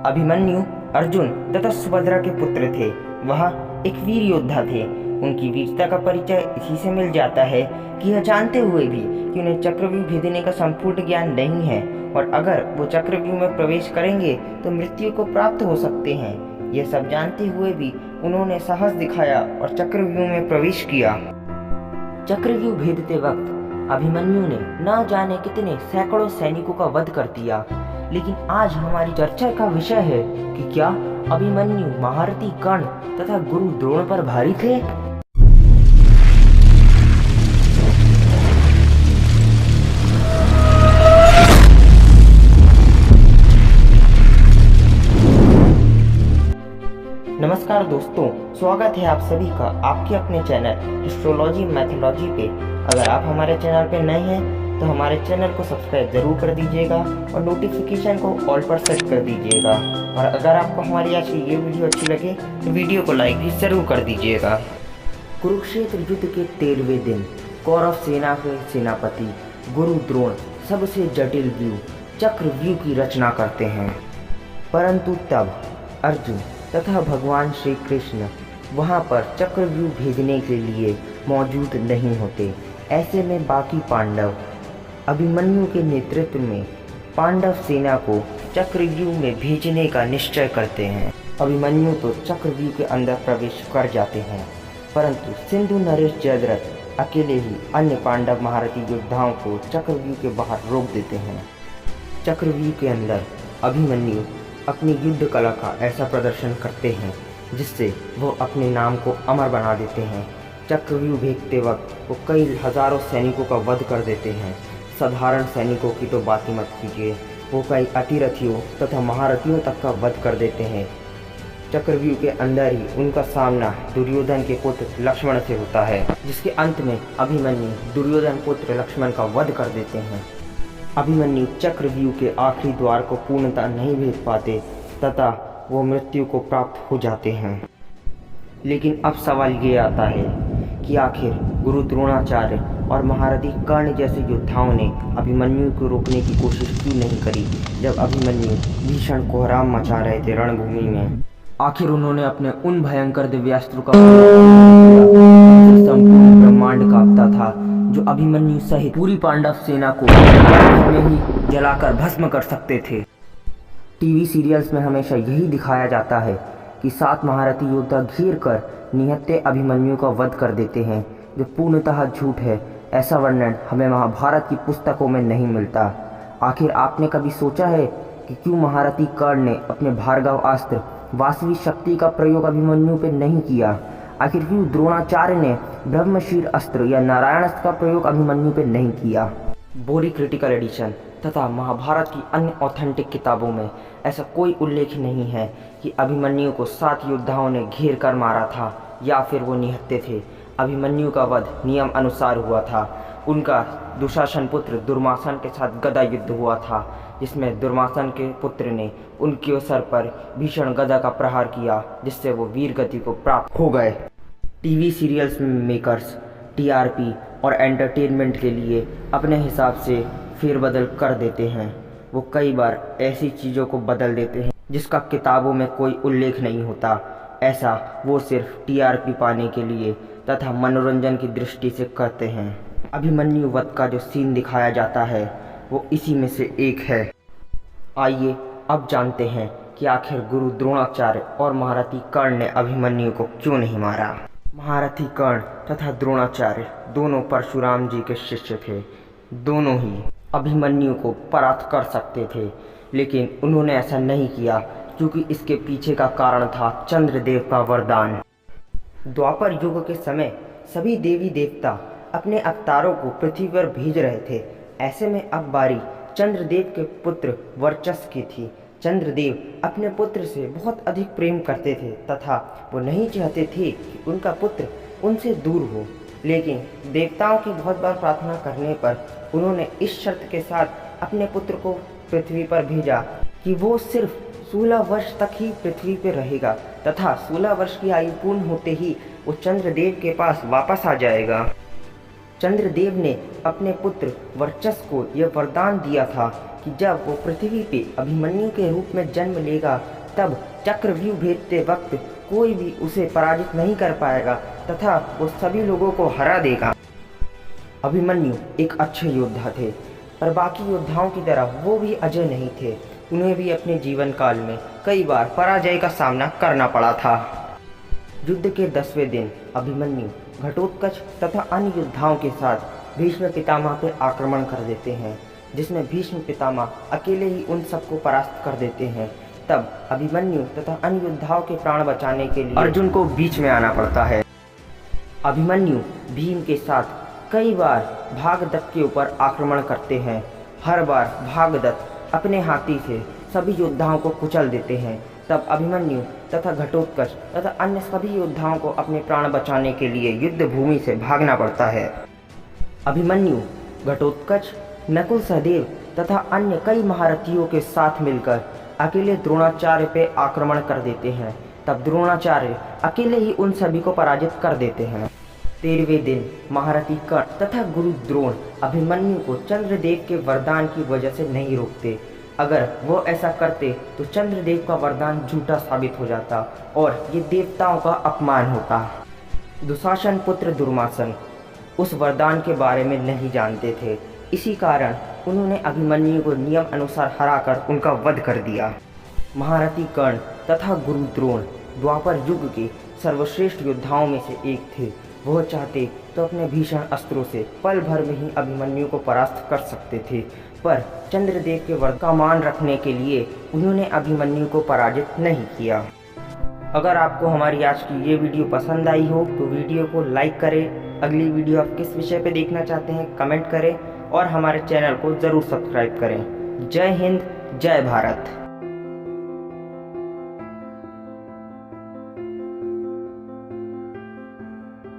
अभिमन्यु अर्जुन तथा सुभद्रा के पुत्र थे। वह एक वीर योद्धा थे। उनकी वीरता का परिचय इसी से मिल जाता है कि यह जानते हुए भी कि उन्हें चक्रव्यूह भेदने का संपूर्ण ज्ञान नहीं है और अगर वो चक्रव्यूह में प्रवेश करेंगे तो मृत्यु को प्राप्त हो सकते हैं। यह सब जानते हुए भी उन्होंने साहस दिखाया और चक्रव्यूह में प्रवेश किया। चक्रव्यूह भेदते वक्त अभिमन्यु ने न जाने कितने सैकड़ों सैनिकों का वध कर दिया। लेकिन आज हमारी चर्चा का विषय है कि क्या अभिमन्यु महारथी कर्ण तथा गुरु द्रोण पर भारी थे। नमस्कार दोस्तों, स्वागत है आप सभी का आपके अपने चैनल एस्ट्रोलॉजी मैथोलॉजी पे। अगर आप हमारे चैनल पे नए हैं तो हमारे चैनल को सब्सक्राइब जरूर कर दीजिएगा और नोटिफिकेशन को ऑल पर सेट कर दीजिएगा। और अगर आपको हमारी आज की ये वीडियो अच्छी लगे तो वीडियो को लाइक भी जरूर कर दीजिएगा। कुरुक्षेत्र युद्ध के 13वें दिन कौरव सेना के सेनापति गुरु द्रोण सबसे जटिल व्यूह चक्रव्यूह की रचना करते हैं। परंतु तब अर्जुन तथा भगवान श्री कृष्ण वहाँ पर चक्रव्यूह भेजने के लिए मौजूद नहीं होते। ऐसे में बाकी पांडव अभिमन्यु के नेतृत्व में पांडव सेना को चक्रव्यूह में भेजने का निश्चय करते हैं। अभिमन्यु तो चक्रव्यूह के अंदर प्रवेश कर जाते हैं, परंतु सिंधु नरेश जयद्रथ अकेले ही अन्य पांडव महारथी योद्धाओं को चक्रव्यूह के बाहर रोक देते हैं। चक्रव्यूह के अंदर अभिमन्यु अपनी युद्ध कला का ऐसा प्रदर्शन करते हैं जिससे वो अपने नाम को अमर बना देते हैं। चक्रव्यूह भेजते वक्त वो कई हजारों सैनिकों का वध कर देते हैं। साधारण सैनिकों की तो बात ही मत कीजिए, वो कई अतिरथियों तथा महारथियों तक का वध कर देते हैं। चक्रव्यूह के अंदर ही उनका सामना दुर्योधन के पुत्र लक्ष्मण से होता है, जिसके अंत में अभिमन्यु दुर्योधन पुत्र लक्ष्मण का वध कर देते हैं। अभिमन्यु चक्रव्यूह के आखिरी द्वार को पूर्णतः नहीं भेद पाते तथा वो मृत्यु को प्राप्त हो जाते हैं। लेकिन अब सवाल ये आता है कि आखिर गुरु द्रोणाचार्य और महारथी कर्ण जैसे योद्धाओं ने अभिमन्यु को रोकने की कोशिश क्यों नहीं करी, जब अभिमन्यु भीषण कोहराम मचा रहे थे रणभूमि में। आखिर उन्होंने अपने उन भयंकर दिव्यास्त्रों का संपूर्ण ब्रह्मांड कांपता था, जो अभिमन्यु सहित पूरी पांडव सेना को में ही जलाकर भस्म कर सकते थे। टीवी सीरियल्स में हमेशा यही दिखाया जाता है कि 7 महारथी योद्धा घेर कर निहत्थे अभिमन्यु का वध कर देते हैं, जो पूर्णतः झूठ है। ऐसा वर्णन हमें महाभारत की पुस्तकों में नहीं मिलता। आखिर आपने कभी सोचा है कि क्यों महारथी कर्ण ने अपने भार्गव अस्त्र वासवी शक्ति का प्रयोग अभिमन्यु पर नहीं किया? आखिर क्यों द्रोणाचार्य ने ब्रह्मशीर अस्त्र या नारायण अस्त्र का प्रयोग अभिमन्यु पर नहीं किया? बोरी क्रिटिकल एडिशन तथा महाभारत की अन्य ऑथेंटिक किताबों में ऐसा कोई उल्लेख नहीं है कि अभिमन्यु को 7 योद्धाओं ने घेर कर मारा था या फिर वो निहत्थे थे। अभिमन्यु का वध नियम अनुसार हुआ था। उनका दुशासन पुत्र दुर्वासन के साथ गदा युद्ध हुआ था, जिसमें दुर्वासन के पुत्र ने उनके सर पर भीषण गदा का प्रहार किया, जिससे वो वीर गति को प्राप्त हो गए। टीवी सीरियल्स मेकर्स टीआरपी और एंटरटेनमेंट के लिए अपने हिसाब से फेरबदल कर देते हैं। वो कई बार ऐसी चीज़ों को बदल देते हैं जिसका किताबों में कोई उल्लेख नहीं होता। ऐसा वो सिर्फ टीआरपी पाने के लिए तथा मनोरंजन की दृष्टि से करते हैं। अभिमन्यु वध का जो सीन दिखाया जाता है वो इसी में से एक है। आइए अब जानते हैं कि आखिर गुरु द्रोणाचार्य और महारथी कर्ण ने अभिमन्यु को क्यों नहीं मारा। महारथी कर्ण तथा द्रोणाचार्य दोनों परशुराम जी के शिष्य थे। दोनों ही अभिमन्यु को परास्त कर सकते थे, लेकिन उन्होंने ऐसा नहीं किया क्योंकि इसके पीछे का कारण था चंद्रदेव का वरदान। द्वापर युग के समय सभी देवी देवता अपने अवतारों को पृथ्वी पर भेज रहे थे। ऐसे में अब बारी चंद्रदेव के पुत्र वर्चस की थी। चंद्रदेव अपने पुत्र से बहुत अधिक प्रेम करते थे तथा वो नहीं चाहते थे कि उनका पुत्र उनसे दूर हो। लेकिन देवताओं की बहुत बार प्रार्थना करने पर उन्होंने इस शर्त के साथ अपने पुत्र को पृथ्वी पर भेजा कि वो सिर्फ 16 वर्ष तक ही पृथ्वी पर रहेगा तथा 16 वर्ष की आयु पूर्ण होते ही वो चंद्रदेव के पास वापस आ जाएगा। चंद्रदेव ने अपने पुत्र वर्चस को यह वरदान दिया था कि जब वो पृथ्वी पे अभिमन्यु के रूप में जन्म लेगा तब चक्रव्यूह भेदते वक्त कोई भी उसे पराजित नहीं कर पाएगा तथा वो सभी लोगों को हरा देगा। अभिमन्यु एक अच्छे योद्धा थे, पर बाकी योद्धाओं की तरह वो भी अजय नहीं थे। उन्हें भी अपने जीवन काल में कई बार पराजय का सामना करना पड़ा था। युद्ध के 10वें दिन अभिमन्यु घटोत्कच तथा अन्य योद्धाओं के साथ भीष्म पितामह पे आक्रमण कर देते हैं, जिसमें भीष्म पितामह अकेले ही उन सबको परास्त कर देते हैं। तब अभिमन्यु तथा अन्य योद्धाओं के प्राण बचाने के लिए अर्जुन को बीच में आना पड़ता है। अभिमन्यु भीम के साथ कई बार भागदत्त के ऊपर आक्रमण करते हैं। हर बार भागदत्त अपने हाथी से सभी योद्धाओं को कुचल देते हैं। तब अभिमन्यु तथा घटोत्कच तथा अन्य सभी योद्धाओं को अपने प्राण बचाने के लिए युद्ध भूमि से भागना पड़ता है। अभिमन्यु घटोत्कच, नकुल, सहदेव तथा अन्य कई महारथियों के साथ मिलकर अकेले द्रोणाचार्य पे आक्रमण कर देते हैं। तब द्रोणाचार्य अकेले ही उन सभी को पराजित कर देते हैं। 13वें दिन महारथी कर्ण तथा गुरु द्रोण अभिमन्यु को चंद्रदेव के वरदान की वजह से नहीं रोकते। अगर वो ऐसा करते तो चंद्रदेव का वरदान झूठा साबित हो जाता और ये देवताओं का अपमान होता। दुशासन पुत्र दुर्वासन उस वरदान के बारे में नहीं जानते थे, इसी कारण उन्होंने अभिमन्यु को नियम अनुसार हराकर उनका वध कर दिया। महारथी कर्ण तथा गुरु द्रोण द्वापर युग के सर्वश्रेष्ठ योद्धाओं में से एक थे। वह चाहते तो अपने भीषण अस्त्रों से पल भर में ही अभिमन्यु को परास्त कर सकते थे, पर चंद्रदेव के वर का मान रखने के लिए उन्होंने अभिमन्यु को पराजित नहीं किया। अगर आपको हमारी आज की ये वीडियो पसंद आई हो तो वीडियो को लाइक करें। अगली वीडियो आप किस विषय पे देखना चाहते हैं कमेंट करें और हमारे चैनल को ज़रूर सब्सक्राइब करें। जय हिंद, जय भारत।